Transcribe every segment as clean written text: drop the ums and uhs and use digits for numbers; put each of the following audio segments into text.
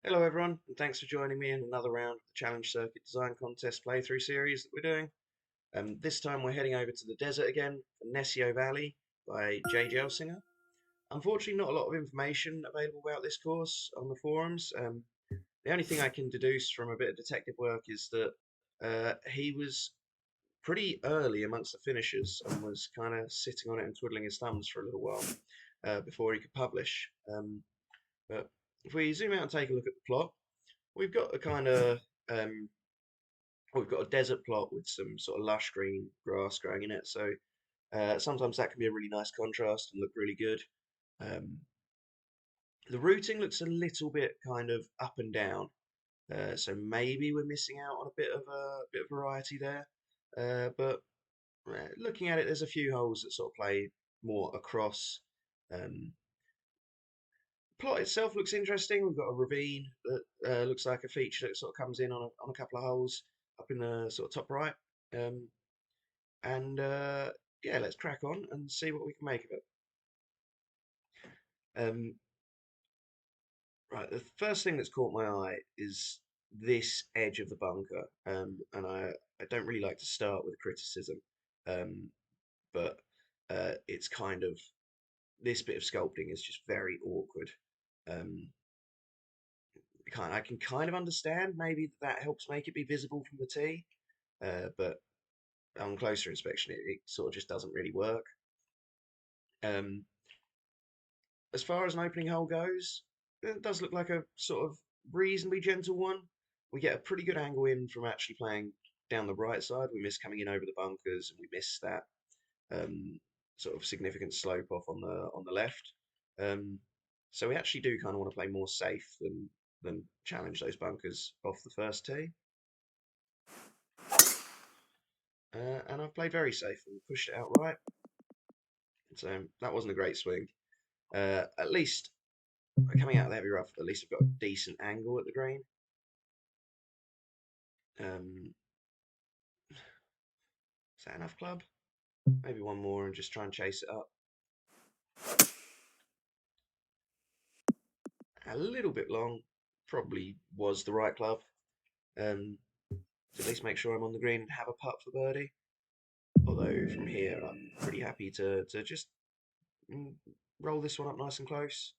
Hello everyone, and thanks for joining me in another round of the Challenge Circuit Design Contest playthrough series that we're doing. This time we're heading over to the desert again for Nescio Valley by JGelsinger. Unfortunately, not a lot of information available about this course on the forums. The only thing I can deduce from a bit of detective work is that he was pretty early amongst the finishers and was kind of sitting on it and twiddling his thumbs for a little while before he could publish. But if we zoom out and take a look at the plot, we've got a kind of um, we've got a desert plot with some sort of lush green grass growing in it. So sometimes that can be a really nice contrast and look really good. Um, the routing looks a little bit kind of up and down, so maybe we're missing out on a bit of variety there. But looking at it, there's a few holes that sort of play more across. Um, Plot itself looks interesting. We've got a ravine that looks like a feature that sort of comes in on a couple of holes up in the sort of top right. Um, and Yeah, let's crack on and see what we can make of it. Um, right, the first thing that's caught my eye is this edge of the bunker, and I don't really like to start with criticism, um, but it's kind of this bit of sculpting is just very awkward. Um, I can kind of understand maybe that helps make it be visible from the tee, but on closer inspection, it sort of just doesn't really work. Um, as far as an opening hole goes, it does look like a sort of reasonably gentle one. We get a pretty good angle in from actually playing down the right side. We miss coming in over the bunkers, and we miss that um, sort of significant slope off on the left. Um, so we actually do kind of want to play more safe than challenge those bunkers off the first tee. And I've played very safe and pushed it out right. So that wasn't a great swing. At least coming out of the heavy rough, at least I've got a decent angle at the green. Um, is that enough club? Maybe one more and just try and chase it up. A little bit long, probably was the right club. To at least make sure I'm on the green and have a putt for birdie. Although from here, I'm pretty happy to just mm, roll this one up nice and close.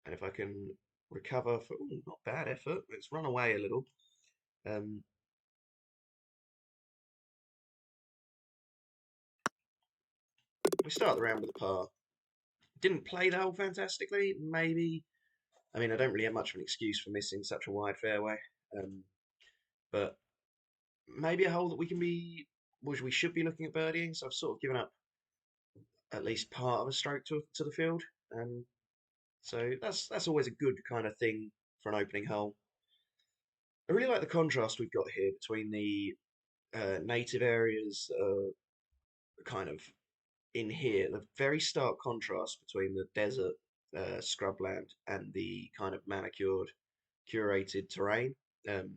And if I can recover for not bad effort, it's run away a little. Um, we start the round with a par. Didn't play the hole fantastically. Maybe, I mean, I don't really have much of an excuse for missing such a wide fairway. Um, but maybe a hole that which we should be looking at birdieing. So I've sort of given up at least part of a stroke to the field. So that's always a good kind of thing for an opening hole. I really like the contrast we've got here between the native areas, kind of in here, the very stark contrast between the desert scrubland and the kind of manicured, curated terrain um,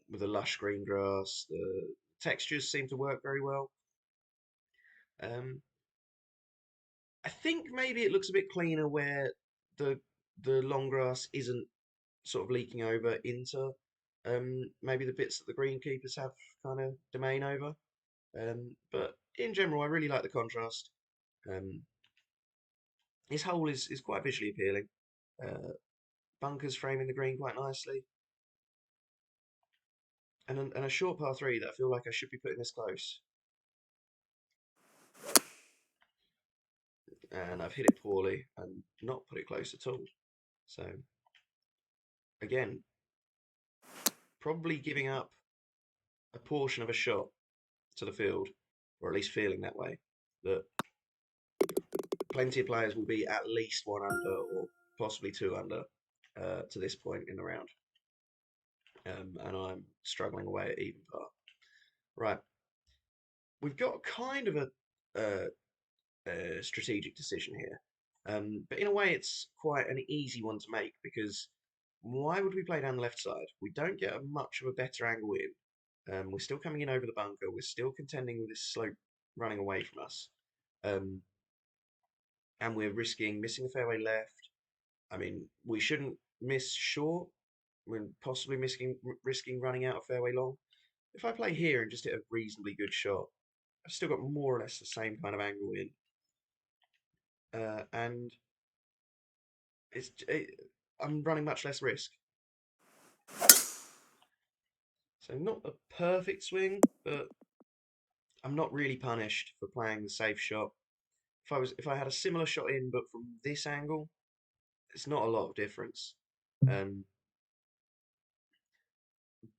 with the lush green grass. The textures seem to work very well. Um, I think maybe it looks a bit cleaner where the the long grass isn't sort of leaking over into maybe the bits that the greenkeepers have kind of domain over. But in general, I really like the contrast. Um, His hole is quite visually appealing. Uh, Bunkers framing the green quite nicely, and a short par three that I feel like I should be putting this close, and I've hit it poorly and not put it close at all. So again, probably giving up a portion of a shot to the field, or at least feeling that way. That plenty of players will be at least one under or possibly two under to this point in the round, and I'm struggling away at even par. Right, we've got kind of a strategic decision here, but in a way, it's quite an easy one to make because why would we play down the left side? We don't get much of a better angle in. We're still coming in over the bunker. We're still contending with this slope running away from us. Um, and we're risking missing the fairway left. I mean, we shouldn't miss short. We're possibly risking running out of fairway long. If I play here and just hit a reasonably good shot, I've still got more or less the same kind of angle in, and I'm running much less risk. So not a perfect swing, but I'm not really punished for playing the safe shot. If I had a similar shot in, but from this angle, it's not a lot of difference. Um,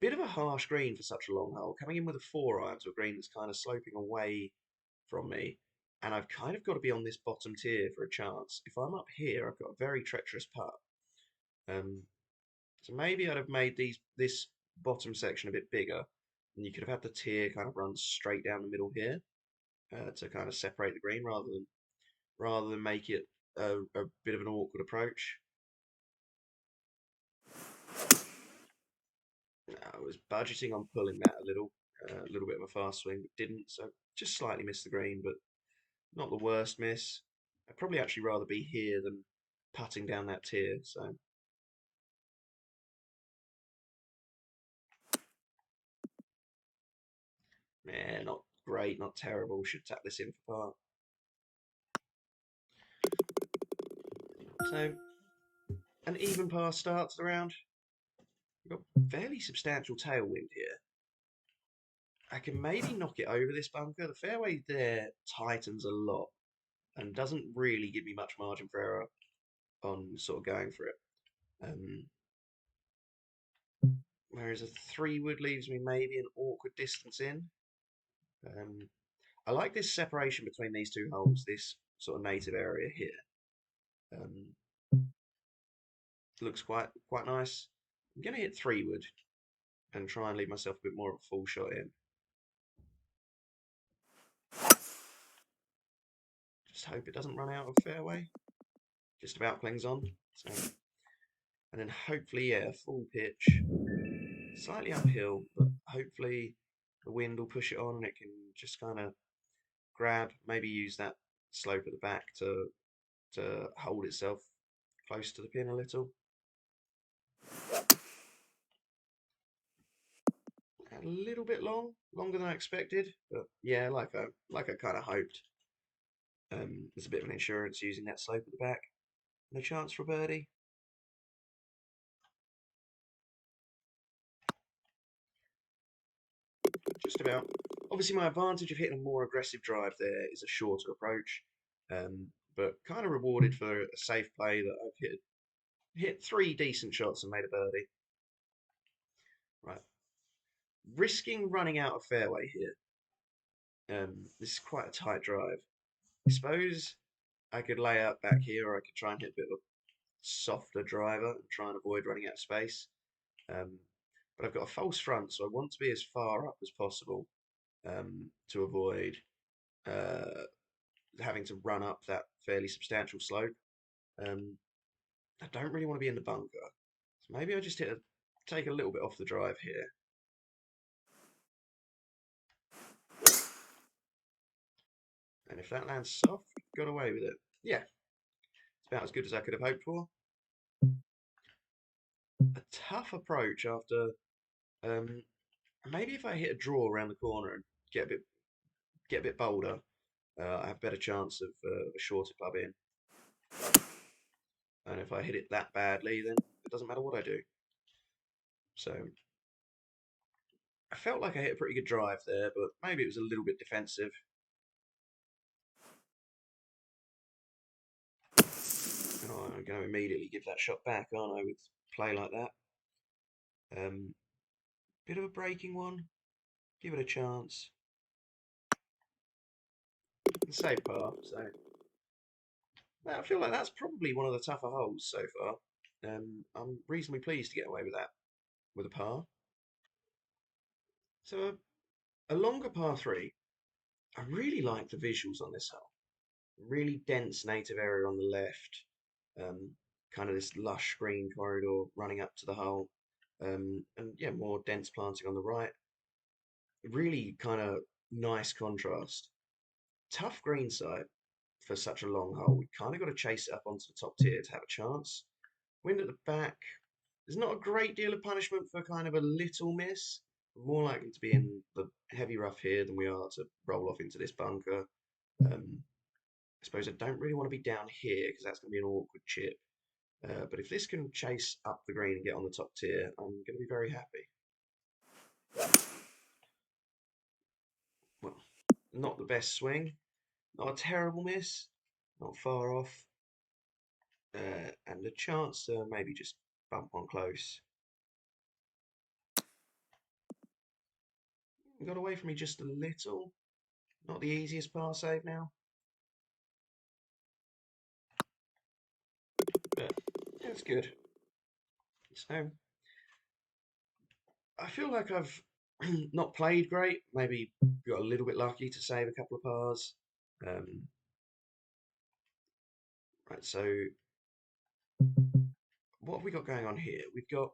Bit of a harsh green for such a long hole. Coming in with a 4-iron to a green that's kind of sloping away from me, and I've kind of got to be on this bottom tier for a chance. If I'm up here, I've got a very treacherous putt. Um, so maybe I'd have made this bottom section a bit bigger, and you could have had the tier kind of run straight down the middle here to kind of separate the green rather than make it a bit of an awkward approach. I was budgeting on pulling that a little bit of a fast swing, but didn't. So just slightly missed the green, but not the worst miss. I'd probably actually rather be here than putting down that tier. So yeah, not great, not terrible. Should tap this in for par. So an even par starts the round. We've got fairly substantial tailwind here. I can maybe knock it over this bunker. The fairway there tightens a lot and doesn't really give me much margin for error on sort of going for it. Um, Whereas a 3-wood leaves me maybe an awkward distance in. Um, I like this separation between these two holes, this sort of native area here. Looks quite nice. I'm going to hit 3-wood and try and leave myself a bit more of a full shot in. Just hope it doesn't run out of fairway. Just about clings on. So, and then hopefully, yeah, full pitch. Slightly uphill, but hopefully the wind will push it on and it can just kind of grab, maybe use that slope at the back to hold itself close to the pin a little. A little bit longer than I expected, but yeah, like I kind of hoped. There's a bit of an insurance using that slope at the back. No chance for a birdie. Just about. Obviously, my advantage of hitting a more aggressive drive there is a shorter approach, but kind of rewarded for a safe play that I've hit 3 decent shots and made a birdie. Right, risking running out of fairway here. This is quite a tight drive. I suppose I could lay out back here, or I could try and hit a bit of a softer driver and try and avoid running out of space. Um, but I've got a false front, so I want to be as far up as possible to avoid uh, having to run up that fairly substantial slope. Um, I don't really want to be in the bunker, so maybe I just take a little bit off the drive here. And if that lands soft, got away with it. Yeah, it's about as good as I could have hoped for. A tough approach after um, maybe if I hit a draw around the corner and get a bit bolder, I have a better chance of a shorter club in. And if I hit it that badly, then it doesn't matter what I do. So I felt like I hit a pretty good drive there, but maybe it was a little bit defensive. Oh, I'm going to immediately give that shot back, aren't I, with play like that. Bit of a breaking one. Give it a chance. And save par. So I feel like that's probably one of the tougher holes so far. I'm reasonably pleased to get away with that, with a par. So a longer par 3. I really like the visuals on this hole. Really dense native area on the left. Kind of this lush green corridor running up to the hole. And yeah, more dense planting on the right. Really kind of nice contrast. Tough green side for such a long hole. We kind of got to chase it up onto the top tier to have a chance. Wind at the back. There's not a great deal of punishment for kind of a little miss. We're more likely to be in the heavy rough here than we are to roll off into this bunker. I suppose I don't really want to be down here because that's going to be an awkward chip. But if this can chase up the green and get on the top tier, I'm going to be very happy. Well, not the best swing, not a terrible miss, not far off, and a chance to maybe just bump on close. Got away from me just a little. Not the easiest par save now. But yeah, it's good. So I feel like I've not played great. Maybe got a little bit lucky to save a couple of pars. Right, so what have we got going on here? We've got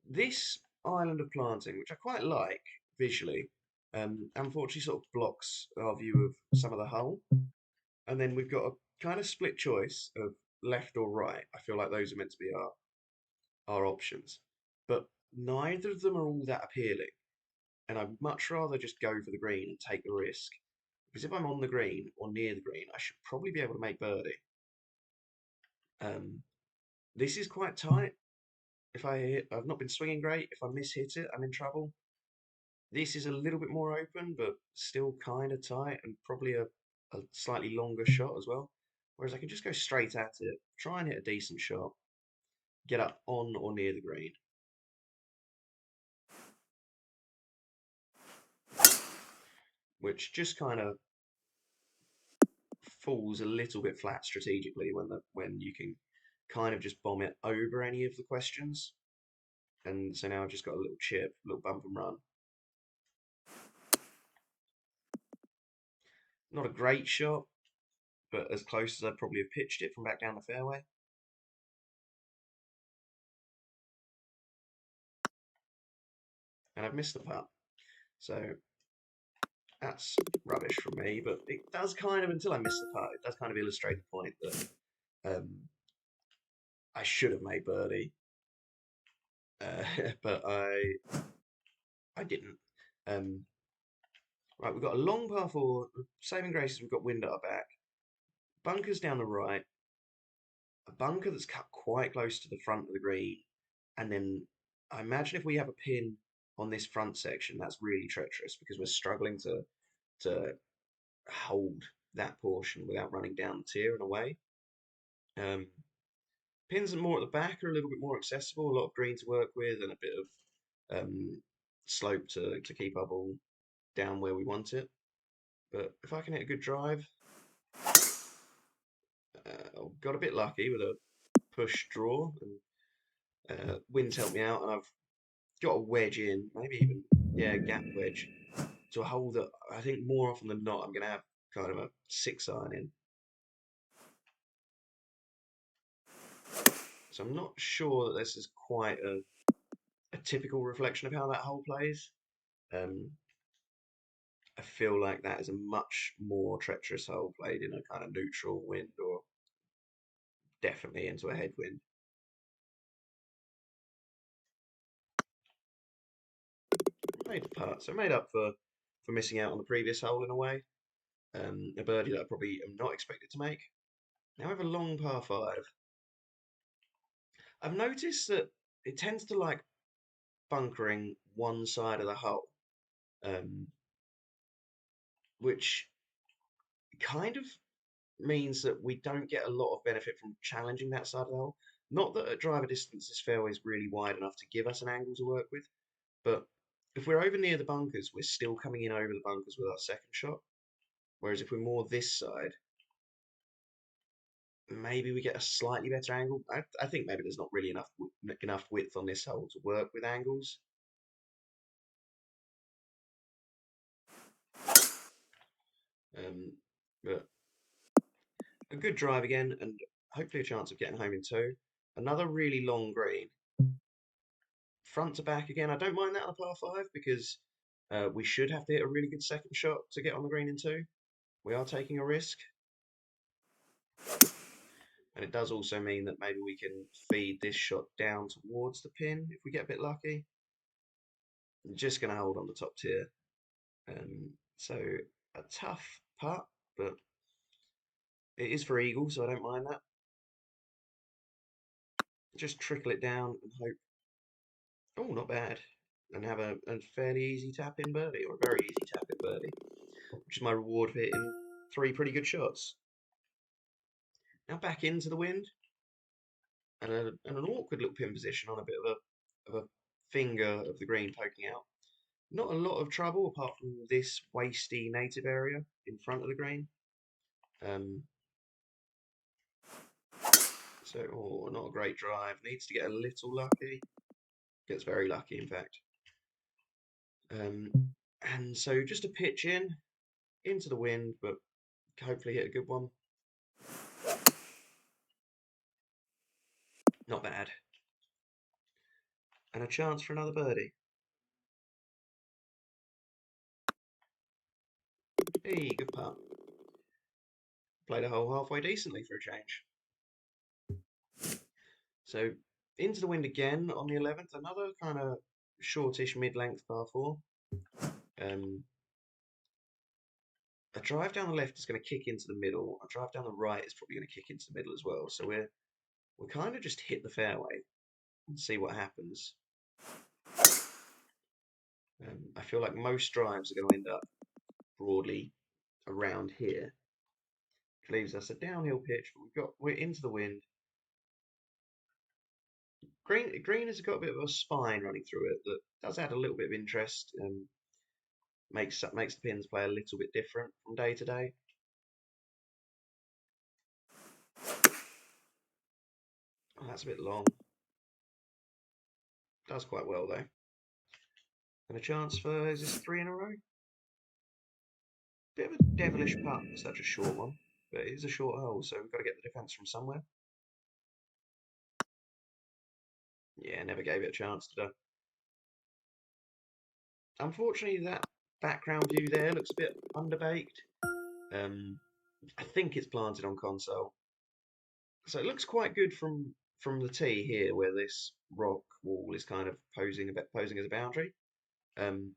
this island of planting, which I quite like visually. Unfortunately, sort of blocks our view of some of the hull. And then we've got a kind of split choice of left or right. I feel like those are meant to be our options. But neither of them are all that appealing. And I'd much rather just go for the green and take the risk. Because if I'm on the green or near the green, I should probably be able to make birdie. This is quite tight. If I've not been swinging great. If I miss-hit it, I'm in trouble. This is a little bit more open, but still kind of tight and probably a slightly longer shot as well. Whereas I can just go straight at it, try and hit a decent shot, get up on or near the green. Which just kind of falls a little bit flat strategically when you can kind of just bomb it over any of the questions. And so now I've just got a little chip, a little bump and run. Not a great shot, but as close as I'd probably have pitched it from back down the fairway. And I've missed the putt. So that's rubbish from me, but it does kind of, until I miss the putt, it does kind of illustrate the point that I should have made birdie, but I didn't. Right, we've got a long par 4, saving graces, we've got wind at our back, bunkers down the right, a bunker that's cut quite close to the front of the green, and then I imagine if we have a pin on this front section, that's really treacherous because we're struggling to hold that portion without running down the tier and away. Pins more at the back are a little bit more accessible, a lot of green to work with, and a bit of slope to keep our ball down where we want it. But if I can hit a good drive, got a bit lucky with a push draw, and wind's helped me out, and I've got a wedge in, maybe even, yeah, gap wedge, to a hole that I think more often than not I'm going to have kind of a 6-iron in. So I'm not sure that this is quite a typical reflection of how that hole plays. I feel like that is a much more treacherous hole played in a kind of neutral wind or definitely into a headwind. Made the putt, so made up for missing out on the previous hole in a way. A birdie that I probably am not expected to make. Now I have a long par 5. I've noticed that it tends to like bunkering one side of the hole, which kind of means that we don't get a lot of benefit from challenging that side of the hole. Not that at driver distance this fairway is really wide enough to give us an angle to work with, but if we're over near the bunkers, we're still coming in over the bunkers with our second shot. Whereas if we're more this side, maybe we get a slightly better angle. I think maybe there's not really enough width on this hole to work with angles. But a good drive again, and hopefully a chance of getting home in 2. Another really long green. Front to back again. I don't mind that on a par 5 because we should have to hit a really good second shot to get on the green in 2. We are taking a risk. And it does also mean that maybe we can feed this shot down towards the pin if we get a bit lucky. I'm just going to hold on the top tier. So a tough putt, but it is for eagle, so I don't mind that. Just trickle it down and hope. Oh, not bad. And have a fairly easy tap-in birdie, or a very easy tap-in birdie, which is my reward for hitting 3 pretty good shots. Now back into the wind, and an awkward little pin position on a bit of a finger of the green poking out. Not a lot of trouble apart from this wasty native area in front of the green. So, oh, not a great drive. Needs to get a little lucky. Gets very lucky, in fact. And so just a pitch into the wind, but hopefully hit a good one. Not bad. And a chance for another birdie. Hey, good putt. Played a hole halfway decently for a change. So into the wind again on the 11th. Another kind of shortish mid-length par 4. A drive down the left is going to kick into the middle. A drive down the right is probably going to kick into the middle as well. So we're kind of just hit the fairway and see what happens. I feel like most drives are going to end up broadly around here, which leaves us a downhill pitch. But we're into the wind. Green has got a bit of a spine running through it that does add a little bit of interest and makes the pins play a little bit different from day to day. Oh, that's a bit long. Does quite well though. And a chance for, is this 3 in a row? Bit of a devilish putt for such a short one, but it is a short hole, so we've got to get the defence from somewhere. Yeah, never gave it a chance today. Unfortunately, that background view there looks a bit underbaked. I think it's planted on console, so it looks quite good from the tee here, where this rock wall is kind of posing as a boundary. And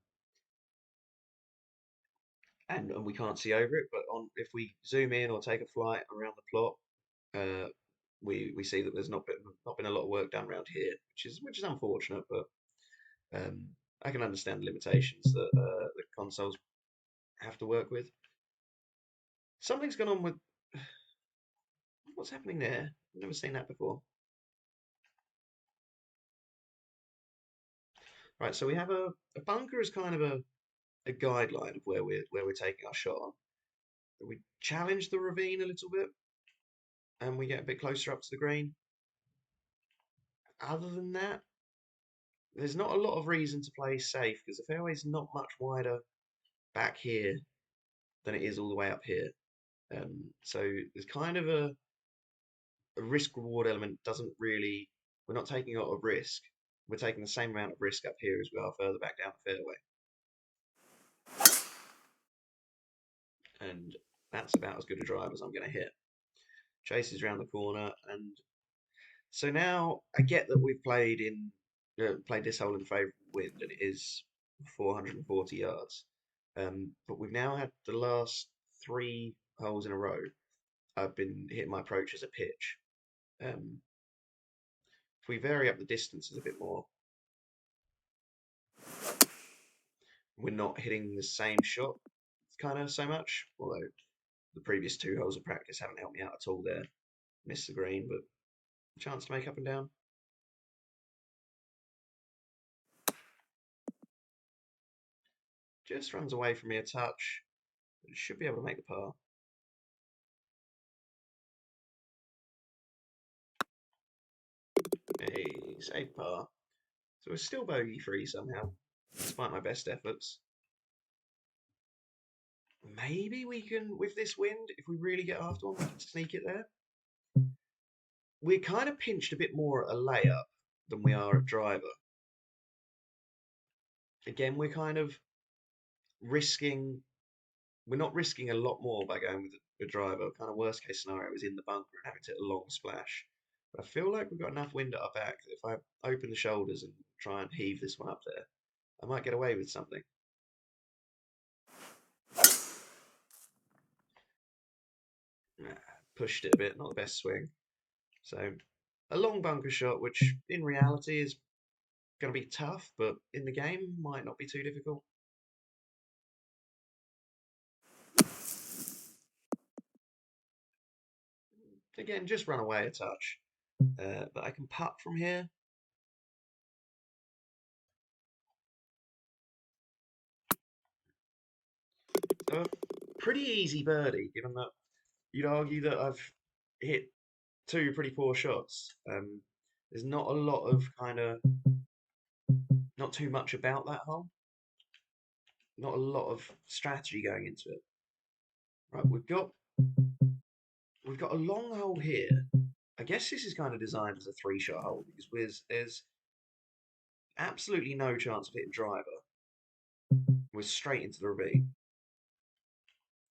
we can't see over it, but if we zoom in or take a flight around the plot, we see that there's not been a lot of work done around here, which is unfortunate, but I can understand the limitations that the consoles have to work with. Something's gone on with what's happening there. I've never seen that before. Right, so we have a bunker as kind of a guideline of where we're taking our shot on. We challenge the ravine a little bit, and we get a bit closer up to the green. Other than that, there's not a lot of reason to play safe because the fairway's not much wider back here than it is all the way up here. So there's kind of a risk reward element. We're not taking a lot of risk. We're taking the same amount of risk up here as we are further back down the fairway. And that's about as good a drive as I'm going to hit. Chases around the corner, and so now I get that we've played this hole in favourable wind, and it is 440 yards. But we've now had the last 3 holes in a row. I've been hitting my approach as a pitch. If we vary up the distances a bit more, we're not hitting the same shot kind of so much. Although the previous 2 holes of practice haven't helped me out at all there. Missed the green, but a chance to make up and down. Just runs away from me a touch. Should be able to make the par. Hey, safe par. So we're still bogey free somehow, despite my best efforts. Maybe we can, with this wind, if we really get after one, we can sneak it there. We're kind of pinched a bit more at a layup than we are at driver. Again, we're kind of risking. We're not risking a lot more by going good driver. Kind of worst case scenario is in the bunker and having to hit a long splash. But I feel like we've got enough wind at our back that if I open the shoulders and try and heave this one up there, I might get away with something. Pushed it a bit, not the best swing. So a long bunker shot, which in reality is going to be tough, but in the game might not be too difficult. Again, just run away a touch. But I can putt from here. So a pretty easy birdie, given that you'd argue that I've hit two pretty poor shots. There's not a lot of not too much about that hole. Not a lot of strategy going into it. Right, we've got a long hole here. I guess this is kind of designed as a three-shot hole because there's absolutely no chance of hitting driver. We're straight into the ravine.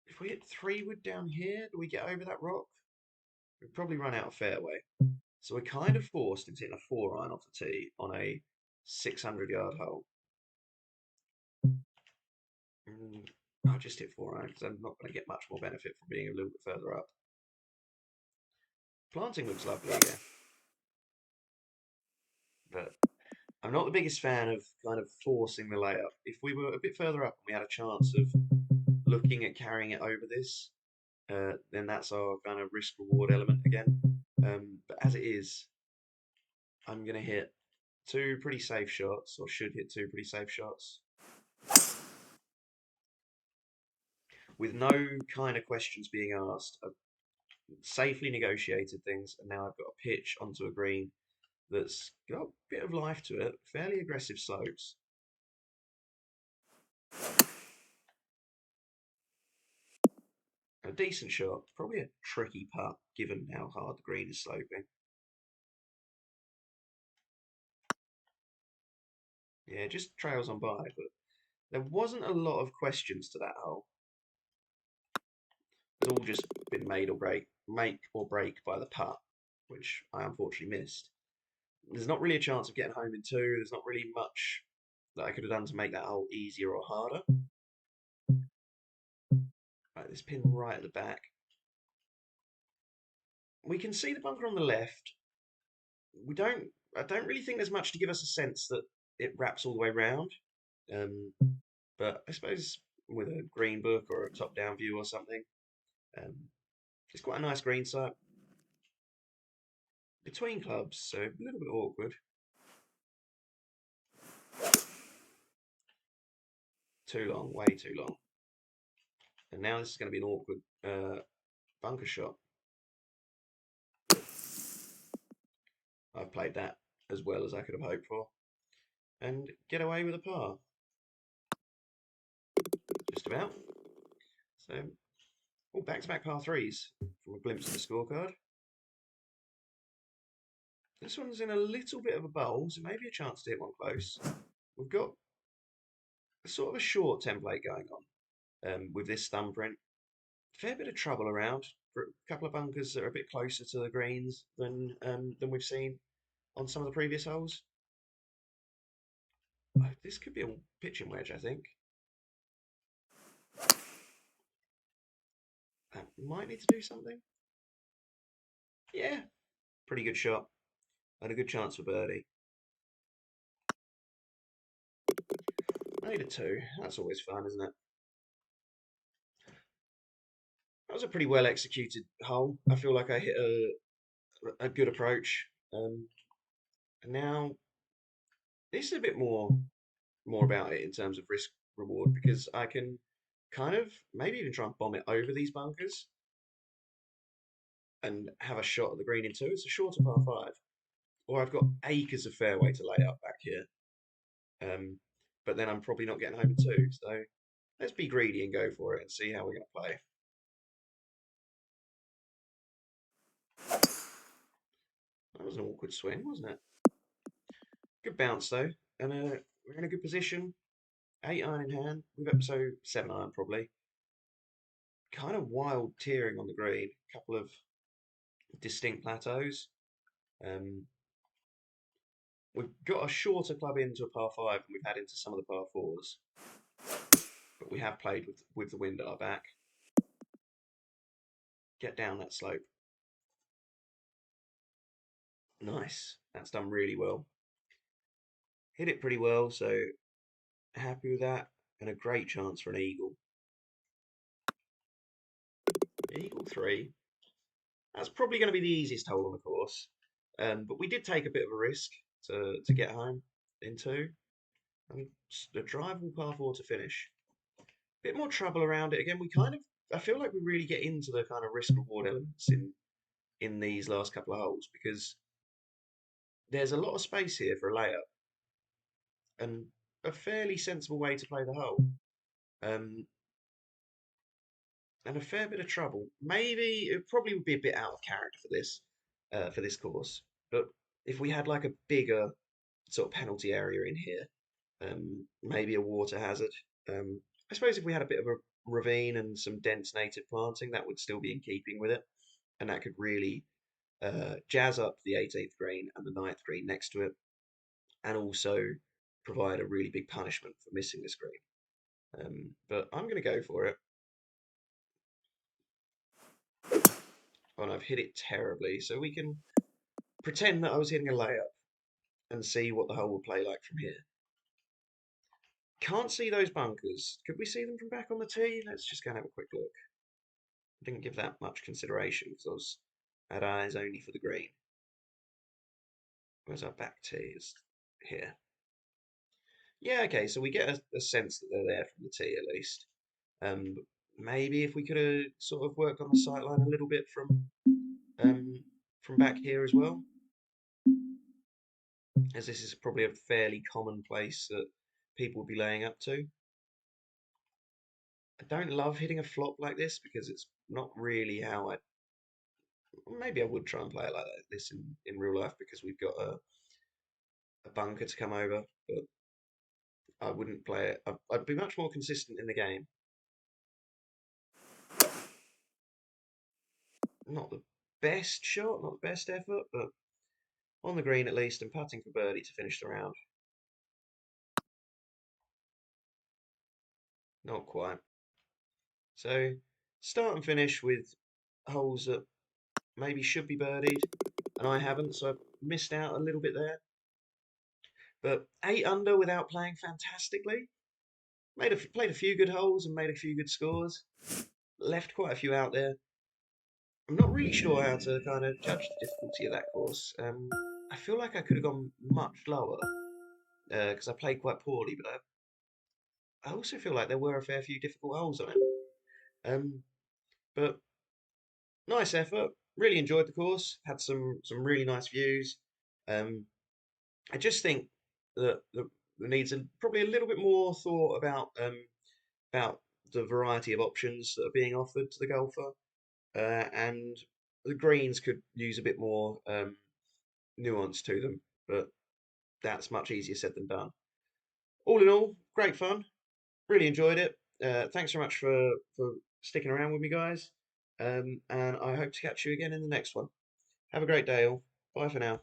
If we hit 3-wood down here, do we get over that rock? We'd probably run out of fairway. So we're kind of forced into hitting a 4-iron off the tee on a 600-yard hole. I'll just hit 4-iron because I'm not going to get much more benefit from being a little bit further up. Planting looks lovely again. But I'm not the biggest fan of kind of forcing the layup. If we were a bit further up and we had a chance of looking at carrying it over this, then that's our kind of risk reward element again. But as it is, I'm going to hit two pretty safe shots, or should hit two pretty safe shots, with no kind of questions being asked. I've safely negotiated things, and now I've got a pitch onto a green that's got a bit of life to it, fairly aggressive slopes. A decent shot, probably a tricky putt given how hard the green is sloping. Yeah, just trails on by, but there wasn't a lot of questions to that hole. It's all just been make or break by the putt, which I unfortunately missed. There's not really a chance of getting home in two. There's not really much that I could have done to make that hole easier or harder. Right, this pin right at the back. We can see the bunker on the left. I don't really think there's much to give us a sense that it wraps all the way round. But I suppose with a green book or a top-down view or something, um, it's quite a nice green site. Between clubs, so a little bit awkward. Too long, way too long. And now this is going to be an awkward bunker shot. I've played that as well as I could have hoped for. And get away with a par. Just about. So, all back-to-back par threes from a glimpse of the scorecard. This one's in a little bit of a bowl, so maybe a chance to hit one close. We've got sort of a short template going on with this thumbprint. Fair bit of trouble around for a couple of bunkers that are a bit closer to the greens than we've seen on some of the previous holes. Oh, this could be a pitching wedge, I think. That might need to do something. Yeah, pretty good shot and a good chance for birdie. Made a two. That's always fun, isn't it? That was a pretty well executed hole. I feel like I hit a good approach. And now this is a bit more about it in terms of risk reward because I can kind of maybe even try and bomb it over these bunkers and have a shot at the green in two. It's a shorter par five, or I've got acres of fairway to lay up back here. But then I'm probably not getting home in two. So let's be greedy and go for it and see how we're going to play. That was an awkward swing, wasn't it? Good bounce though, and we're in a good position. 8-iron in hand. We've got so 7-iron probably. kind of wild tiering on the green, a couple of distinct plateaus. Um, we've got a shorter club into a par five than we've had into some of the par fours, but we have played with the wind at our back. Get down that slope. Nice. That's done really well. Hit it pretty well, so happy with that. And a great chance for an eagle. Eagle three. That's probably going to be the easiest hole on the course. But we did take a bit of a risk to get home in two. And the drivable par four to finish. Bit more trouble around it again. I feel like we really get into the kind of risk reward elements in these last couple of holes because there's a lot of space here for a layup and a fairly sensible way to play the hole. Um, and a fair bit of trouble. Maybe it probably would be a bit out of character for this course. But if we had like a bigger sort of penalty area in here, maybe a water hazard. I suppose if we had a bit of a ravine and some dense native planting, that would still be in keeping with it, and that could really jazz up the 18th green and the ninth green next to it, and also provide a really big punishment for missing this green. But I'm going to go for it. Oh, and I've hit it terribly, so we can pretend that I was hitting a layup and see what the hole will play like from here. Can't see those bunkers. Could we see them from back on the tee? Let's just go and have a quick look. Didn't give that much consideration because I was had eyes only for the green. Where's our back tee? Is here. Yeah, okay, so we get a sense that they're there from the tee at least. Maybe if we could have sort of worked on the sight line a little bit from back here as well, as this is probably a fairly common place that people would be laying up to. I don't love hitting a flop like this because it's not really how I. Maybe I would try and play it like this in real life because we've got a bunker to come over, but I wouldn't play it. I'd be much more consistent in the game. Not the best shot, not the best effort, but on the green at least and putting for birdie to finish the round. Not quite. So start and finish with holes that maybe should be birdied, and I haven't, so I've missed out a little bit there. But 8 under without playing fantastically. Played a few good holes and made a few good scores. Left quite a few out there. I'm not really sure how to kind of judge the difficulty of that course. I feel like I could have gone much lower because I played quite poorly, but I also feel like there were a fair few difficult holes on it. Um, but nice effort. Really enjoyed the course. Had some really nice views. Um, I just think that there needs probably a little bit more thought about the variety of options that are being offered to the golfer, and the greens could use a bit more nuance to them. But that's much easier said than done. All in all, great fun. Really enjoyed it. Thanks very much for sticking around with me, guys. And I hope to catch you again in the next one. Have a great day, all. Bye for now.